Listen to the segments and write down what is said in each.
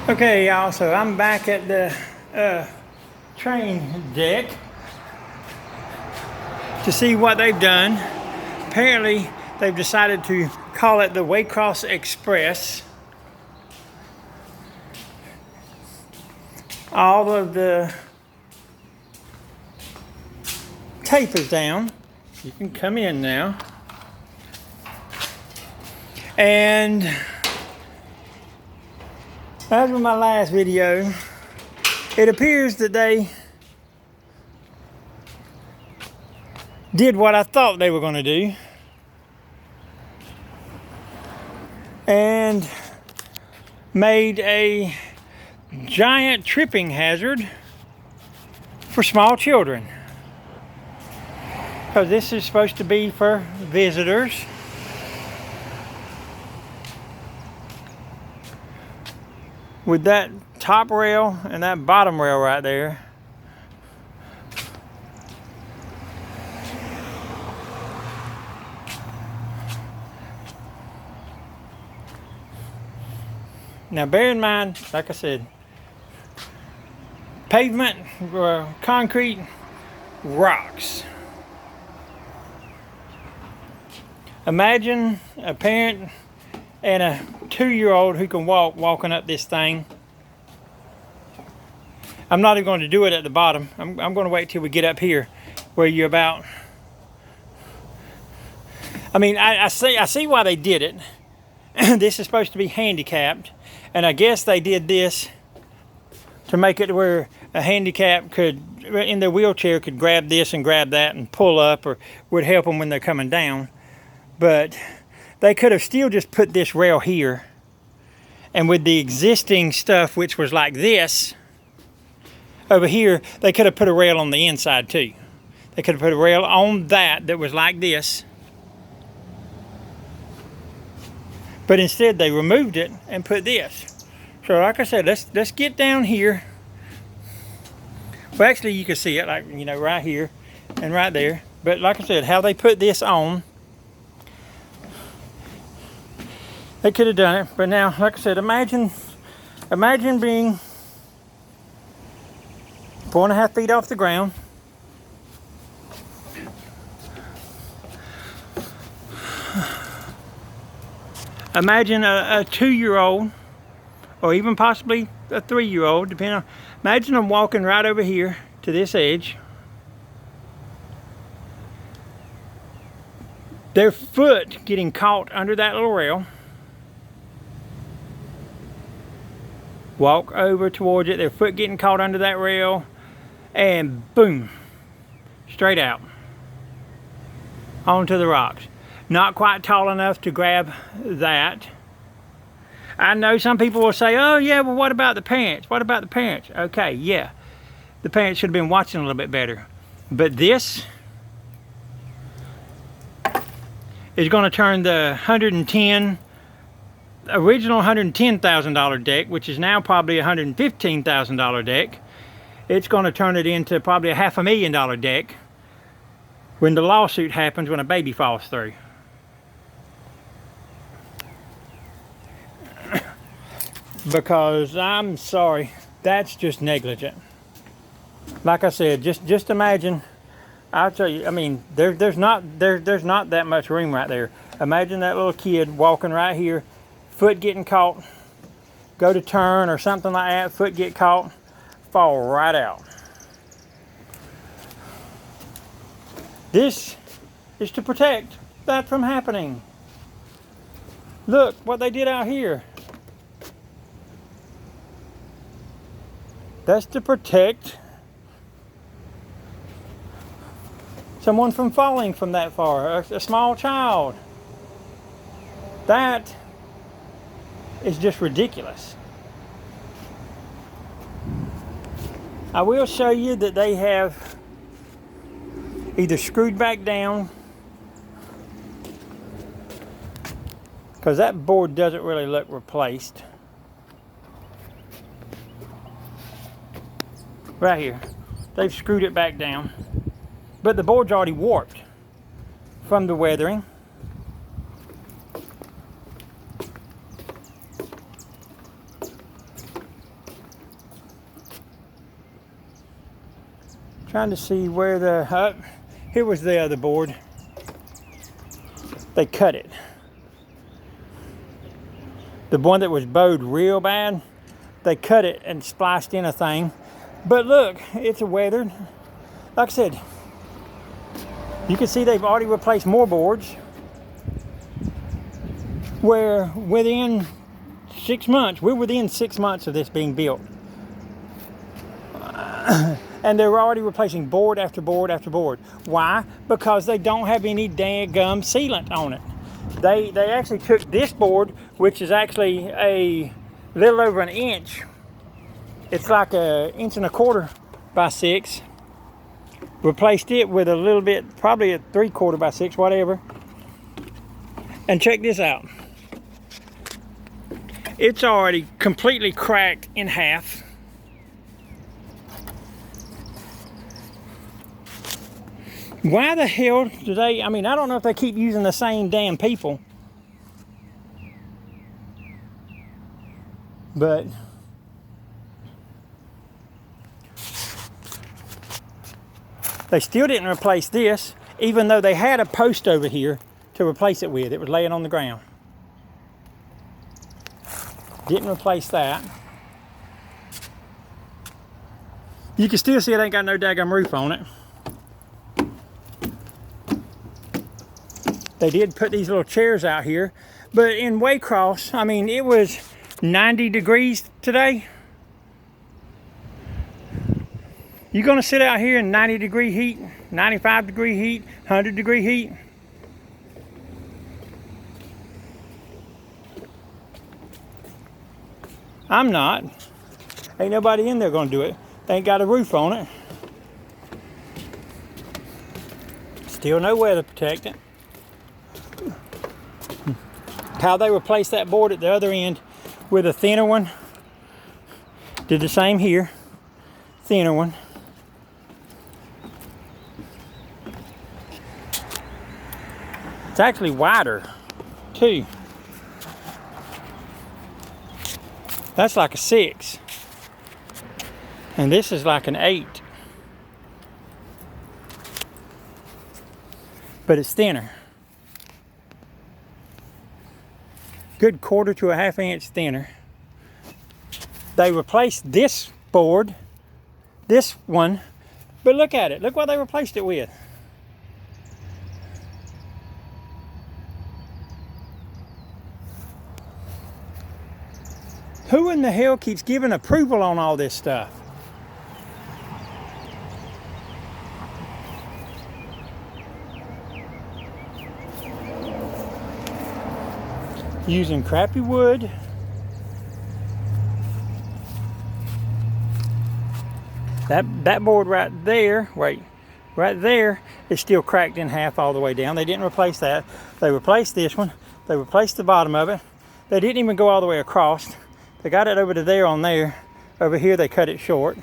Okay, y'all, so I'm back at the Traindeck to see what they've done. Apparently, they've decided to call it the Waycross Express. All of the tape is down. You can come in now. And as with my last video, it appears that they did what I thought they were going to do and made a giant tripping hazard for small children, because this is supposed to be for visitors. With that top rail and that bottom rail right there, now bear in mind, like I said, pavement, concrete, rocks. Imagine a parent and a 2-year-old who can walking up this thing. I'm not even going to do it at the bottom. I'm going to wait till we get up here where you're about. I mean, I see why they did it. This is supposed to be handicapped, and I guess they did this to make it where a handicap could, in their wheelchair, could grab this and grab that and pull up, or would help them when they're coming down. But they could have still just put this rail here, and with the existing stuff, which was like this over here, they could have put a rail on the inside too. They could have put a rail on that was like this, but instead they removed it and put this. So like I said, let's get down here. Well, actually you can see it, like, you know, right here and right there. But like I said, how they put this on, they could have done it. But now, like I said, imagine being 4.5 feet off the ground. Imagine a 2-year-old, or even possibly a 3-year-old, depending on. Imagine them walking right over here to this edge. Their foot getting caught under that little rail. Walk over towards it, their foot getting caught under that rail, and boom, straight out onto the rocks. Not quite tall enough to grab that. I know some people will say, oh yeah, well what about the parents? What about the parents? Okay, yeah, the parents should have been watching a little bit better. But this is going to turn the original $110,000 deck, which is now probably a $115,000 deck. It's going to turn it into probably a $500,000 deck when the lawsuit happens, when a baby falls through. Because I'm sorry, that's just negligent. Like I said, just imagine. I'll tell you, I mean, there's not that much room right there. Imagine that little kid walking right here, foot getting caught, go to turn or something like that, foot get caught, fall right out. This is to protect that from happening. Look what they did out here. That's to protect someone from falling from that far, a small child. That is just ridiculous. I will show you that they have either screwed back down, because that board doesn't really look replaced. Right here, they've screwed it back down, but the board's already warped from the weathering. Trying to see where the, here was the other board. They cut it. The one that was bowed real bad, they cut it and spliced in a thing. But look, it's weathered. Like I said, you can see they've already replaced more boards. Where within 6 months, we're within 6 months of this being built. And they're already replacing board after board after board. Why? Because they don't have any gum sealant on it. They actually took this board, which is actually a little over an inch. It's like 1.25 inches by 6. Replaced it with a little bit, probably a 3/4 by 6, whatever. And check this out. It's already completely cracked in half. Why the hell do they, I mean, I don't know if they keep using the same damn people. But they still didn't replace this, even though they had a post over here to replace it with. It was laying on the ground. Didn't replace that. You can still see it ain't got no daggum roof on it. They did put these little chairs out here, but in Waycross, I mean, it was 90 degrees today. You gonna sit out here in 90-degree heat, 95-degree heat, 100-degree heat? I'm not. Ain't nobody in there gonna do it. They ain't got a roof on it. Still no weather protectant. How they replaced that board at the other end with a thinner one. Did the same here. Thinner one. It's actually wider too. That's like a 6. And this is like an 8. But it's thinner. Good 1/4 to a 1/2 inch thinner. They replaced this board, this one, but look at it. Look what they replaced it with. Who in the hell keeps giving approval on all this stuff? Using crappy wood. That board right there, wait, right there is still cracked in half all the way down. They didn't replace that. They replaced this one. They replaced the bottom of it. They didn't even go all the way across. They got it over to there on there. Over here they cut it short.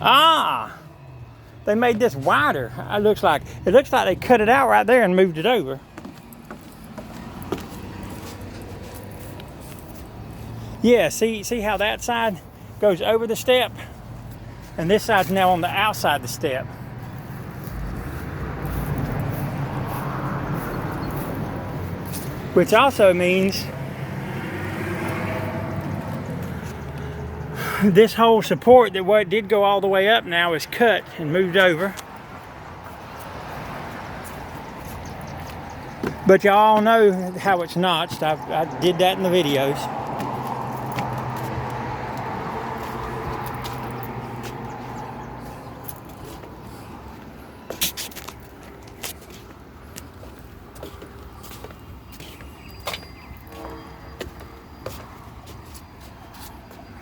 Ah, they made this wider. It looks like they cut it out right there and moved it over. Yeah, see how that side goes over the step, and this side's now on the outside of the step. Which also means this whole support that what did go all the way up now is cut and moved over. But y'all know how it's notched. I did that in the videos.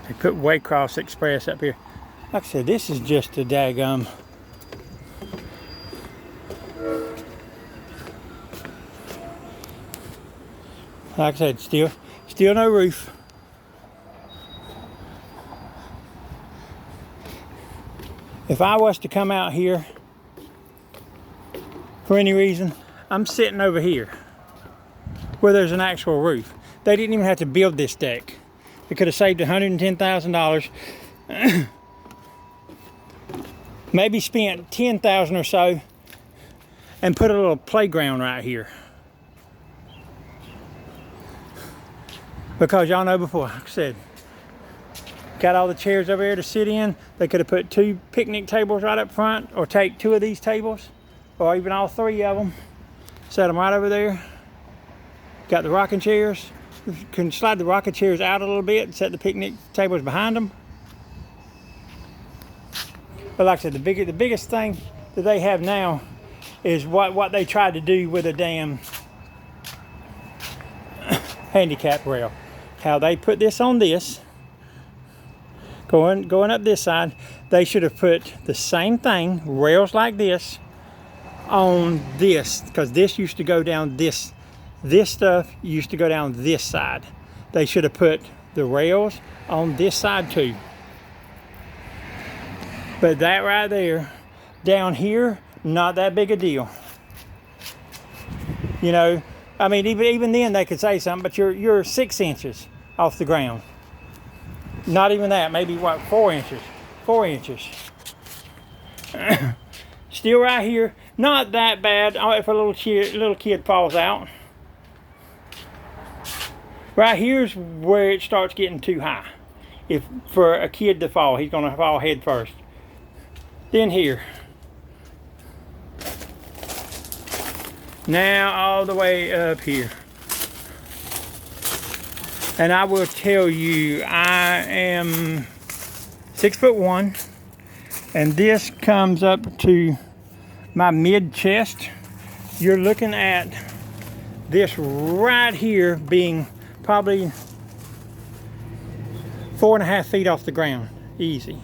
They put Waycross Express up here. Like I said, this is just a daggum. Like I said, still no roof. If I was to come out here for any reason, I'm sitting over here where there's an actual roof. They didn't even have to build this deck. They could have saved $110,000. Maybe spent $10,000 or so and put a little playground right here. Because y'all know before, like I said, got all the chairs over here to sit in. They could have put 2 picnic tables right up front, or take 2 of these tables, or even all 3 of them. Set them right over there. Got the rocking chairs. You can slide the rocking chairs out a little bit and set the picnic tables behind them. But like I said, the biggest thing that they have now is what they tried to do with a damn handicap rail. How they put this on this, going up this side. They should have put the same thing, rails like this, on this, because this used to go down this stuff used to go down this side. They should have put the rails on this side too. But that right there, down here, not that big a deal. You know, I mean, even then they could say something, but you're 6 inches off the ground. Not even that, maybe what, 4 inches? 4 inches. Still right here, not that bad if a little kid falls out. Right here's where it starts getting too high. If for a kid to fall, he's gonna fall head first. Then here. Now all the way up here. And I will tell you, I am 6'1", and this comes up to my mid chest. You're looking at this right here being probably 4.5 feet off the ground, easy.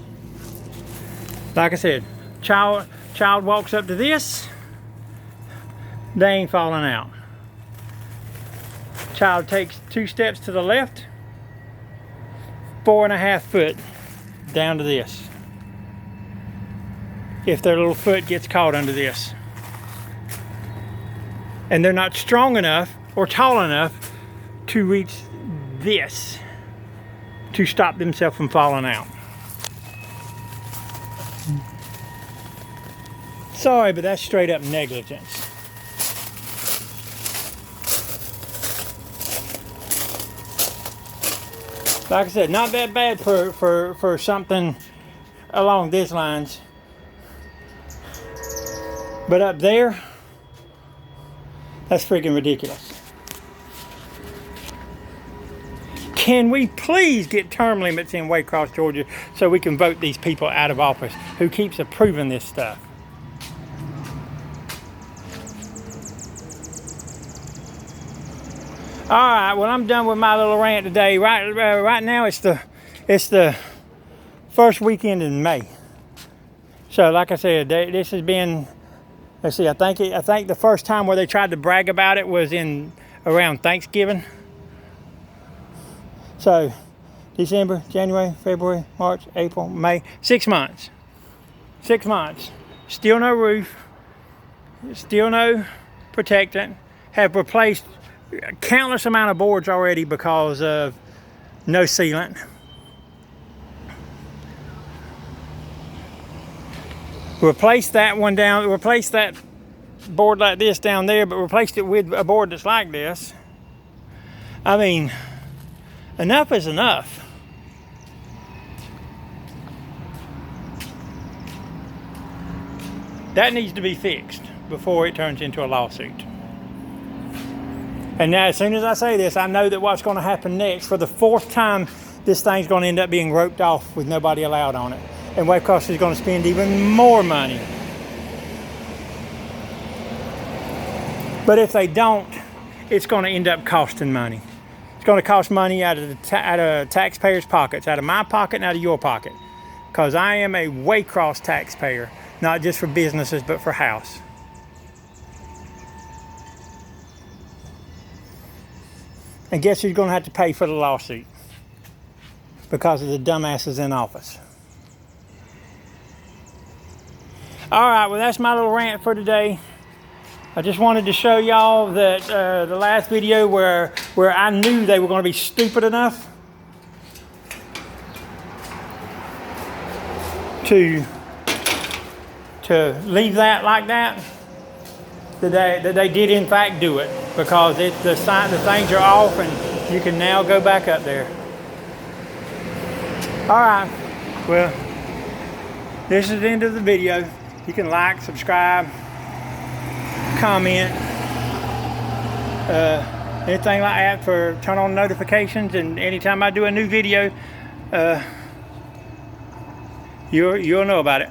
Like I said, child walks up to this, they ain't falling out. Child takes 2 steps to the left, 4.5 foot down to this. If their little foot gets caught under this. And they're not strong enough or tall enough to reach this to stop themselves from falling out. Sorry, but that's straight up negligence. Like I said, not that bad for something along these lines. But up there, that's freaking ridiculous. Can we please get term limits in Waycross, Georgia, so we can vote these people out of office who keeps approving this stuff? All right, well, I'm done with my little rant today. Right now, it's the first weekend in May. So, like I said, this has been. Let's see. I think the first time where they tried to brag about it was around Thanksgiving. So, December, January, February, March, April, May, 6 months. 6 months. Still no roof. Still no protectant. Have replaced countless amount of boards already because of no sealant. Replaced that one down, replaced that board like this down there, but replaced it with a board that's like this. I mean, enough is enough. That needs to be fixed before it turns into a lawsuit. And now, as soon as I say this, I know that what's going to happen next, for the 4th time, this thing's going to end up being roped off with nobody allowed on it. And Waycross is going to spend even more money. But if they don't, it's going to end up costing money. It's going to cost money out of taxpayers' pockets, out of my pocket and out of your pocket. Because I am a Waycross taxpayer, not just for businesses, but for house. And guess who's going to have to pay for the lawsuit? Because of the dumbasses in office. All right, well, that's my little rant for today. I just wanted to show y'all that the last video where I knew they were going to be stupid enough to leave that like that, that they did in fact do it, because the things are off and you can now go back up there. All right, well, this is the end of the video. You can like, subscribe, comment, anything like that, for turn on notifications, and anytime I do a new video, you'll know about it.